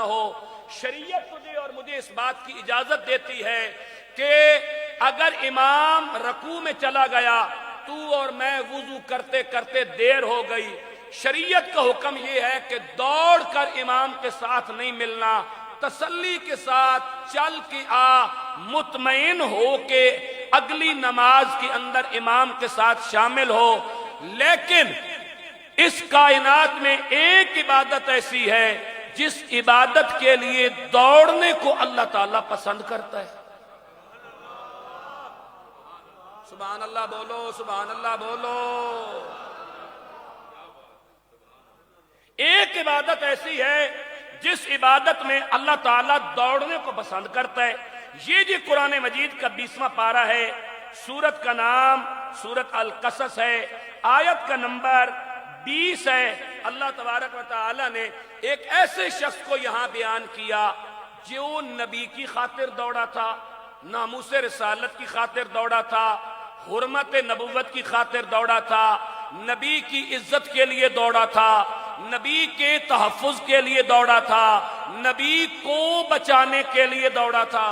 نہ ہو۔ شریعت تجھے اور مجھے اس بات کی اجازت دیتی ہے کہ اگر امام رکوع میں چلا گیا، تو اور میں وضو کرتے کرتے دیر ہو گئی، شریعت کا حکم یہ ہے کہ دوڑ کر امام کے ساتھ نہیں ملنا، تسلی کے ساتھ چل کے آ، مطمئن ہو کے اگلی نماز کے اندر امام کے ساتھ شامل ہو۔ لیکن اس کائنات میں ایک عبادت ایسی ہے جس عبادت کے لیے دوڑنے کو اللہ تعالیٰ پسند کرتا ہے۔ سبحان اللہ بولو، سبحان اللہ بولو۔ ایک عبادت ایسی ہے جس عبادت میں اللہ تعالیٰ دوڑنے کو پسند کرتا ہے۔ یہ جی قرآن مجید کا 20واں پارہ ہے، سورت کا نام سورت القصص ہے، آیت کا نمبر 20 ہے۔ اللہ تبارک و تعالی نے ایک ایسے شخص کو یہاں بیان کیا جو نبی کی خاطر دوڑا تھا، ناموس رسالت کی خاطر دوڑا تھا، حرمت نبوت کی خاطر دوڑا تھا، نبی کی عزت کے لیے دوڑا تھا، نبی کے تحفظ کے لیے دوڑا تھا، نبی کو بچانے کے لیے دوڑا تھا۔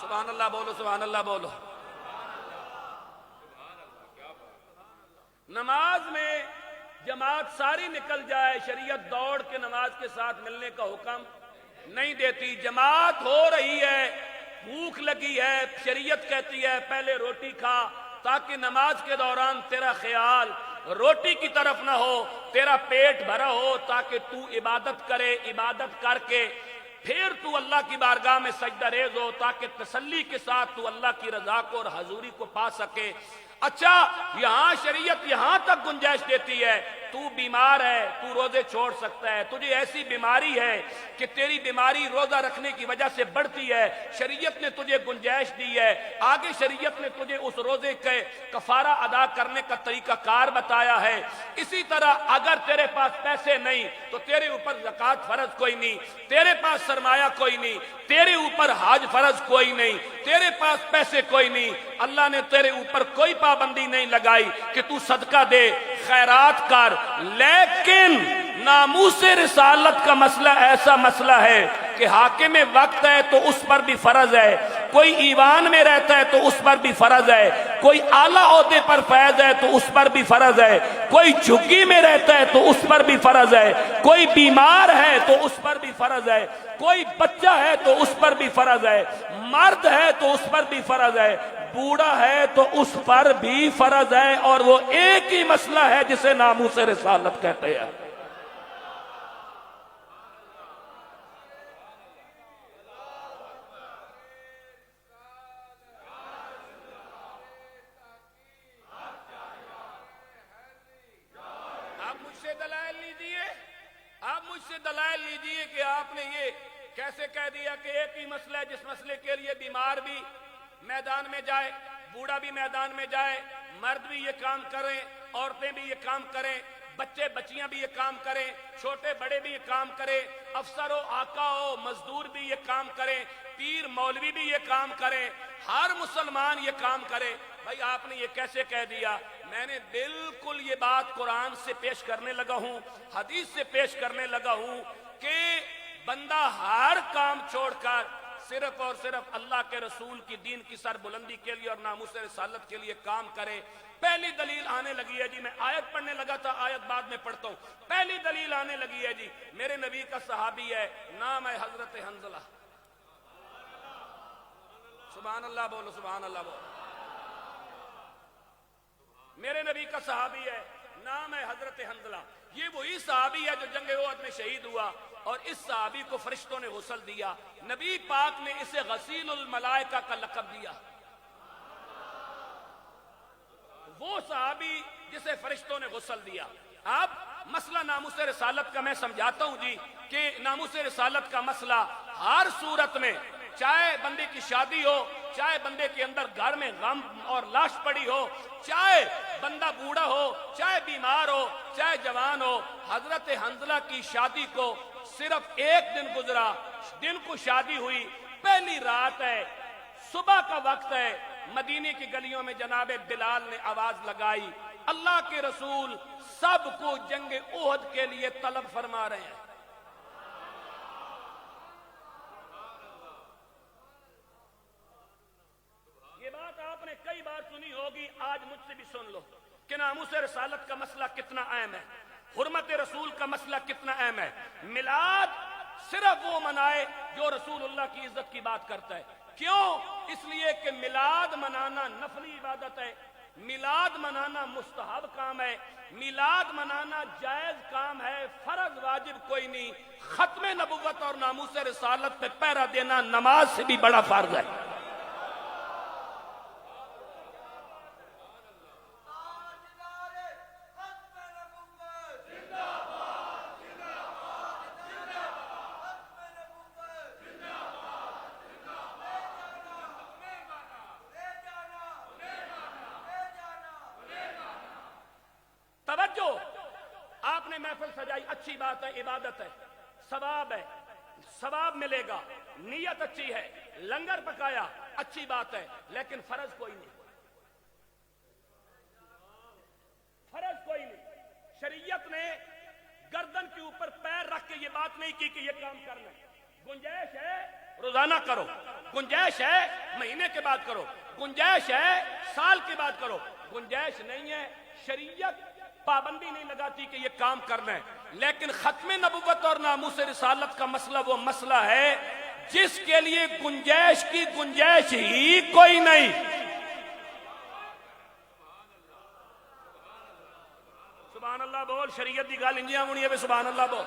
سبحان اللہ بولو، سبحان اللہ بولو۔ نماز میں جماعت ساری نکل جائے، شریعت دوڑ کے نماز کے ساتھ ملنے کا حکم نہیں دیتی۔ جماعت ہو رہی ہے، بھوک لگی ہے، شریعت کہتی ہے پہلے روٹی کھا تاکہ نماز کے دوران تیرا خیال روٹی کی طرف نہ ہو، تیرا پیٹ بھرا ہو تاکہ تو عبادت کرے، عبادت کر کے پھر تو اللہ کی بارگاہ میں سجدہ ریز ہو تاکہ تسلی کے ساتھ تو اللہ کی رضا کو اور حضوری کو پا سکے۔ اچھا، یہاں شریعت یہاں تک گنجائش دیتی ہے تو بیمار ہے، تو روزے چھوڑ سکتا ہے، تجھے ایسی بیماری ہے کہ تیری بیماری روزہ رکھنے کی وجہ سے بڑھتی ہے، شریعت نے تجھے گنجائش دی ہے، آگے شریعت نے تجھے اس روزے کے کفارہ ادا کرنے کا طریقہ کار بتایا ہے۔ اسی طرح اگر تیرے پاس پیسے نہیں تو تیرے اوپر زکوٰۃ فرض کوئی نہیں، تیرے پاس سرمایہ کوئی نہیں، تیرے اوپر حج فرض کوئی نہیں، تیرے پاس پیسے کوئی نہیں، اللہ نے تیرے اوپر کوئی پابندی نہیں لگائی کہ تو صدقہ دے، خیرات کر۔ لیکن ناموس رسالت کا مسئلہ ایسا مسئلہ ہے کہ حاکم وقت ہے تو اس پر بھی فرض ہے، کوئی ایوان میں رہتا ہے تو اس پر بھی فرض ہے، کوئی اعلیٰ عہدے پر فیض ہے تو اس پر بھی فرض ہے، کوئی جھگی میں رہتا ہے تو اس پر بھی فرض ہے، کوئی بیمار ہے تو اس پر بھی فرض ہے، کوئی بچہ ہے تو اس پر بھی فرض ہے، مرد ہے تو اس پر بھی فرض ہے، بوڑھا ہے تو اس پر بھی فرض ہے، اور وہ ایک ہی مسئلہ ہے جسے ناموس رسالت کہتے ہیں۔ آپ مجھ سے دلائل لیجئے کہ آپ نے یہ کیسے کہہ دیا کہ ایک ہی مسئلہ ہے جس مسئلے کے لیے بیمار بھی میدان میں جائے، بوڑھا بھی میدان میں جائے، مرد بھی یہ کام کریں، عورتیں بھی یہ کام کریں، بچے بچیاں بھی یہ کام کریں، چھوٹے بڑے بھی یہ کام کریں، افسر ہو، آقا ہو، مزدور بھی یہ کام کریں، پیر مولوی بھی یہ کام کریں، ہر مسلمان یہ کام کرے۔ بھائی آپ نے یہ کیسے کہہ دیا؟ میں نے بالکل یہ بات قرآن سے پیش کرنے لگا ہوں، حدیث سے پیش کرنے لگا ہوں کہ بندہ ہر کام چھوڑ کر صرف اور صرف اللہ کے رسول کی دین کی سر بلندی کے لیے اور ناموس رسالت کے لیے کام کرے۔ پہلی دلیل آنے لگی ہے جی، میں آیت پڑھنے لگا تھا، آیت بعد میں پڑھتا ہوں۔ پہلی دلیل آنے لگی ہے جی، میرے نبی کا صحابی ہے، نام ہے حضرت حنظلہ۔ سبحان اللہ بولو، سبحان اللہ بولو۔ میرے نبی کا صحابی ہے، نام ہے حضرت حنظلہ۔ یہ وہی صحابی ہے جو جنگ احد میں شہید ہوا، اور اس صحابی کو فرشتوں نے غسل دیا، نبی پاک نے اسے غسیل الملائکہ کا لقب دیا۔ وہ صحابی جسے فرشتوں نے غسل دیا۔ اب مسئلہ ناموس رسالت کا میں سمجھاتا ہوں جی، کہ ناموس رسالت کا مسئلہ ہر صورت میں، چاہے بندے کی شادی ہو، چاہے بندے کے اندر گھر میں غم اور لاش پڑی ہو، چاہے بندہ بوڑھا ہو، چاہے بیمار ہو، چاہے جوان ہو، حضرت حنظلہ کی شادی کو صرف ایک دن گزرا، دن کو شادی ہوئی، پہلی رات ہے، صبح کا وقت ہے، مدینے کی گلیوں میں جناب بلال نے آواز لگائی، اللہ کے رسول سب کو جنگ احد کے لیے طلب فرما رہے ہیں۔ یہ بات آپ نے کئی بار سنی ہوگی، آج مجھ سے بھی سن لو کہ ناموس رسالت کا مسئلہ کتنا اہم ہے، حرمت رسول کا مسئلہ کتنا اہم ہے۔ میلاد صرف وہ منائے جو رسول اللہ کی عزت کی بات کرتا ہے۔ کیوں؟ اس لیے کہ میلاد منانا نفلی عبادت ہے، میلاد منانا مستحب کام ہے، میلاد منانا جائز کام ہے، فرض واجب کوئی نہیں۔ ختم نبوت اور ناموس رسالت پہ پہرا دینا نماز سے بھی بڑا فرض ہے۔ توجہ، آپ نے محفل سجائی، اچھی بات ہے، عبادت ہے، ثواب ہے، ثواب ملے گا، نیت اچھی ہے، لنگر پکایا، اچھی بات ہے، لیکن فرض کوئی نہیں، فرض کوئی نہیں۔ شریعت نے گردن کے اوپر پیر رکھ کے یہ بات نہیں کی کہ یہ کام کرنا ہے۔ گنجائش ہے روزانہ کرو، گنجائش ہے مہینے کے بعد کرو، گنجائش ہے سال کے بعد کرو، گنجائش نہیں ہے، شریعت پابندی نہیں لگاتی کہ یہ کام کرنا ہے۔ لیکن ختم نبوت اور ناموس رسالت کا مسئلہ وہ مسئلہ ہے جس کے لیے گنجائش کی گنجائش ہی کوئی نہیں۔ سبحان اللہ بول، شریعت دی گل انجیاں ہونی ہے، سبحان اللہ بول۔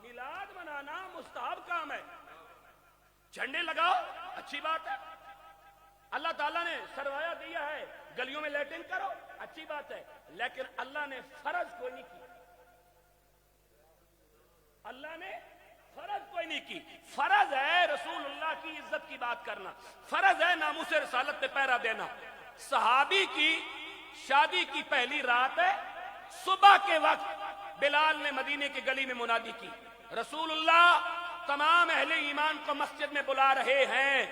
میلاد منانا مستحب کام ہے، جھنڈے لگاؤ، اچھی بات ہے، اللہ تعالیٰ نے سرمایہ دیا ہے، گلیوں میں لیٹنگ کرو، اچھی بات ہے، لیکن اللہ نے فرض کوئی نہیں کی، اللہ نے فرض کوئی نہیں کی۔ فرض ہے رسول اللہ کی عزت کی بات کرنا، فرض ہے ناموس رسالت پہ پہرا دینا۔ صحابی کی شادی کی پہلی رات ہے، صبح کے وقت بلال نے مدینے کی گلی میں منادی کی، رسول اللہ تمام اہل ایمان کو مسجد میں بلا رہے ہیں۔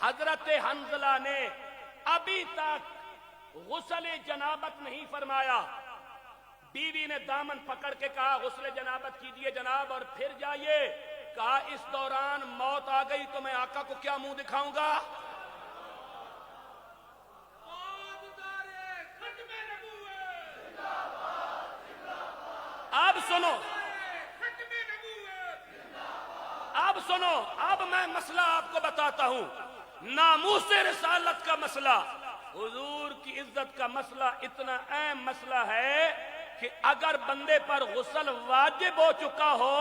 حضرت حنظلہ نے ابھی تک غسل جنابت نہیں فرمایا، بیوی نے دامن پکڑ کے کہا غسل جنابت کیجئے جناب اور پھر جائیے۔ کہا اس دوران موت آ گئی تو میں آقا کو کیا منہ دکھاؤں گا؟ اب سنو، اب سنو، اب میں مسئلہ آپ کو بتاتا ہوں۔ ناموس رسالت کا مسئلہ، حضور کی عزت کا مسئلہ اتنا اہم مسئلہ ہے کہ اگر بندے پر غسل واجب ہو چکا ہو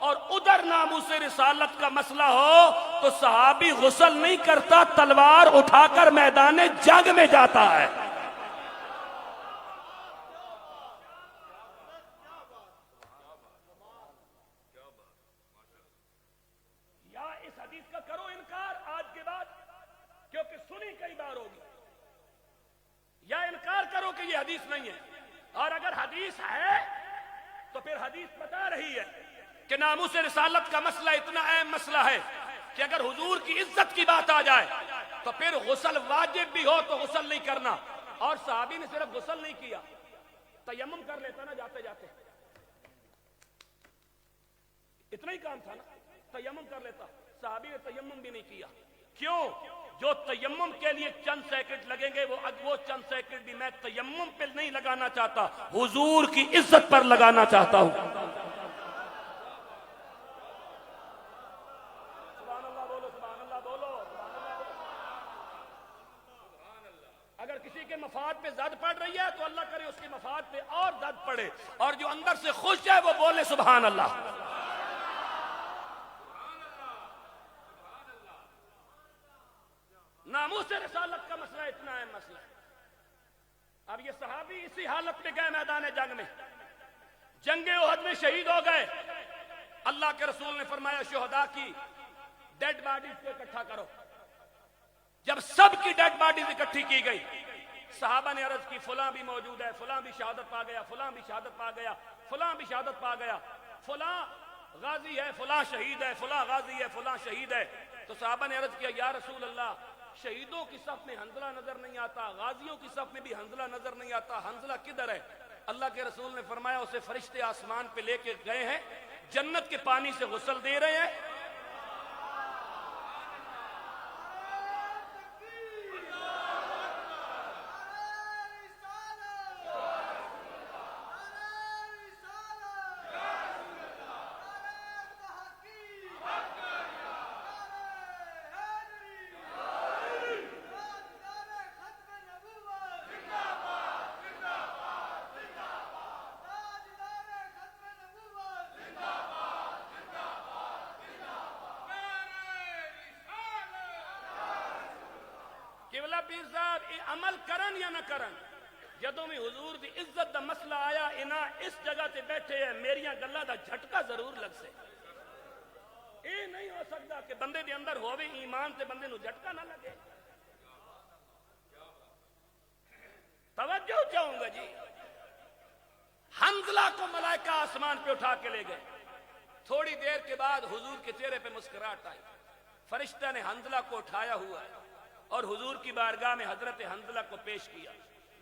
اور ادھر ناموس رسالت کا مسئلہ ہو تو صحابی غسل نہیں کرتا، تلوار اٹھا کر میدان جنگ میں جاتا ہے۔ یا اس حدیث کا کرو انکار آج کے بعد، کیونکہ سنی کئی بار ہوگی، یا انکار کرو کہ یہ حدیث نہیں ہے، اور اگر حدیث ہے تو پھر حدیث بتا رہی ہے کہ ناموس رسالت کا مسئلہ اتنا اہم مسئلہ ہے کہ اگر حضور کی عزت کی بات آ جائے تو پھر غسل واجب بھی ہو تو غسل نہیں کرنا۔ اور صحابی نے صرف غسل نہیں کیا، تیمم کر لیتا نا جاتے جاتے، اتنا ہی کام تھا نا، تیمم کر لیتا۔ صحابی نے تیمم بھی نہیں کیا، کیوں؟ جو تیمم کے لیے چند سیکنڈ لگیں گے وہ چند سیکنڈ بھی میں تیمم پہ نہیں لگانا چاہتا، حضور کی عزت پر لگانا چاہتا ہوں۔ سبحان اللہ بولو، سبحان اللہ بولو، سبحان اللہ بولو۔ اگر کسی کے مفاد پہ زد پڑ رہی ہے تو اللہ کرے اس کے مفاد پہ اور زد پڑے، اور جو اندر سے خوش ہے وہ بولے سبحان اللہ۔ ناموس رسالت کا مسئلہ اتنا اہم مسئلہ ہے۔ اب یہ صحابی اسی حالت میں گئے میدان جنگ میں، جنگ احد میں شہید ہو گئے۔ اللہ کے رسول نے فرمایا شہداء کی ڈیڈ باڈیز کو اکٹھا کرو۔ جب سب کی ڈیڈ باڈیز اکٹھی کی گئی، صحابہ نے عرض کی فلاں بھی موجود ہے، فلاں بھی شہادت پا گیا، فلاں بھی شہادت پا گیا، فلاں بھی شہادت پا گیا، فلاں غازی ہے، فلاں شہید ہے، فلاں غازی ہے، فلاں شہید ہے۔ تو صحابہ نے عرض کیا یا رسول اللہ شہیدوں کی صف میں حنظلہ نظر نہیں آتا، غازیوں کی صف میں بھی حنظلہ نظر نہیں آتا، حنظلہ کدھر ہے؟ اللہ کے رسول نے فرمایا اسے فرشتے آسمان پہ لے کے گئے ہیں، جنت کے پانی سے غسل دے رہے ہیں۔ قبلہ پیر صاحب یہ عمل کرن یا نہ کرن، جدوں میں حضور دی عزت دا مسئلہ آیا، انہاں اس جگہ تے بیٹھے ہیں، میریاں گلاں دا جھٹکا ضرور لگ سے۔ یہ نہیں ہو سکتا کہ بندے دے اندر ہووے ایمان تے بندے نو جھٹکا نہ لگے۔ توجہ چاہوں گا جی، حنظلہ کو ملائکہ آسمان پہ اٹھا کے لے گئے، تھوڑی دیر کے بعد حضور کے چہرے پہ مسکراہٹ آئی، فرشتہ نے حنظلہ کو اٹھایا ہوا ہے اور حضور کی بارگاہ میں حضرت حنظلہ کو پیش کیا۔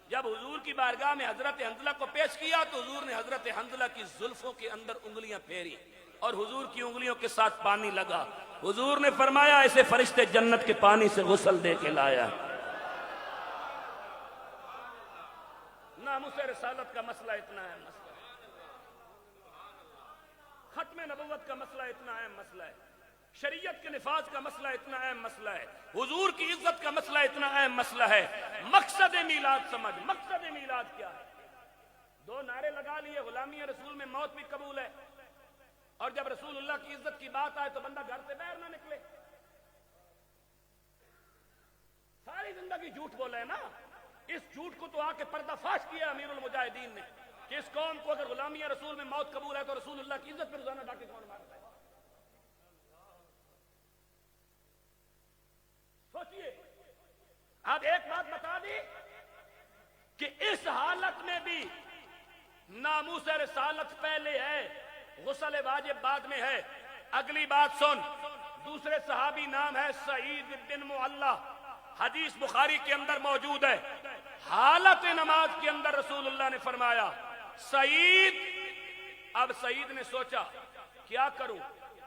جب حضور کی بارگاہ میں حضرت حنظلہ کو پیش کیا تو حضور نے حضرت حنظلہ کی زلفوں کے اندر انگلیاں پھیری اور حضور کی انگلیوں کے ساتھ پانی لگا۔ حضور نے فرمایا ایسے فرشتے جنت کے پانی سے غسل دے کے لایا۔ ناموس رسالت کا مسئلہ اتنا اہم مسئلہ ہے، ختم نبوت کا مسئلہ اتنا اہم مسئلہ ہے، شریعت کے نفاذ کا مسئلہ اتنا اہم مسئلہ ہے، حضور کی عزت کا مسئلہ اتنا اہم مسئلہ ہے۔ مقصد میلاد سمجھ، مقصد میلاد کیا ہے؟ دو نعرے لگا لیے، غلامی رسول میں موت بھی قبول ہے، اور جب رسول اللہ کی عزت کی بات آئے تو بندہ گھر سے باہر نہ نکلے۔ ساری زندگی جھوٹ بولا ہے نا، اس جھوٹ کو تو آ کے پردہ فاش کیا امیر المجاہدین نے کہ اس قوم کو اگر غلامی رسول میں موت قبول ہے تو رسول اللہ کی عزت پہ روزانہ ڈاکے کون مارتا ہے؟ سوچئے، اب ایک بات بتا دی کہ اس حالت میں بھی ناموس رسالت پہلے ہے، غسل واجب بعد میں ہے۔ اگلی بات سن، دوسرے صحابی نام ہے سعید بن معلہ، حدیث بخاری کے اندر موجود ہے۔ حالت نماز کے اندر رسول اللہ نے فرمایا سعید، اب سعید نے سوچا کیا کروں،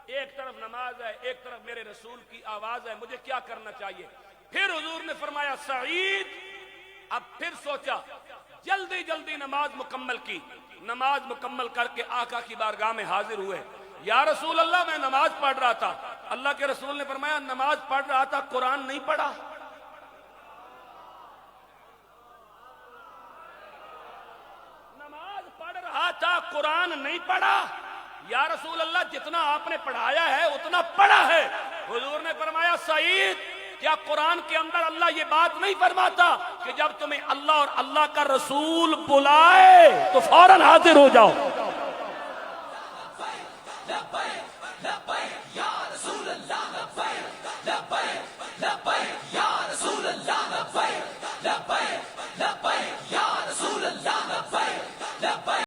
ایک طرف نماز ہے ایک طرف میرے رسول کی آواز ہے، مجھے کیا کرنا چاہیے؟ پھر حضور نے فرمایا سعید، اب پھر سوچا، جلدی جلدی نماز مکمل کی، نماز مکمل کر کے آقا کی بارگاہ میں حاضر ہوئے۔ یا رسول اللہ میں نماز پڑھ رہا تھا۔ اللہ کے رسول نے فرمایا نماز پڑھ رہا تھا، قرآن نہیں پڑھا؟ نماز پڑھ رہا تھا، قرآن نہیں پڑھا؟ یا رسول اللہ جتنا آپ نے پڑھایا ہے اتنا پڑھا ہے۔ حضور نے فرمایا سعید، کیا قرآن کے اندر اللہ یہ بات نہیں فرماتا کہ جب تمہیں اللہ اور اللہ کا رسول بلائے تو فوراً حاضر ہو جاؤ؟ لبیک لبیک یا رسول اللہ، لبیک لبیک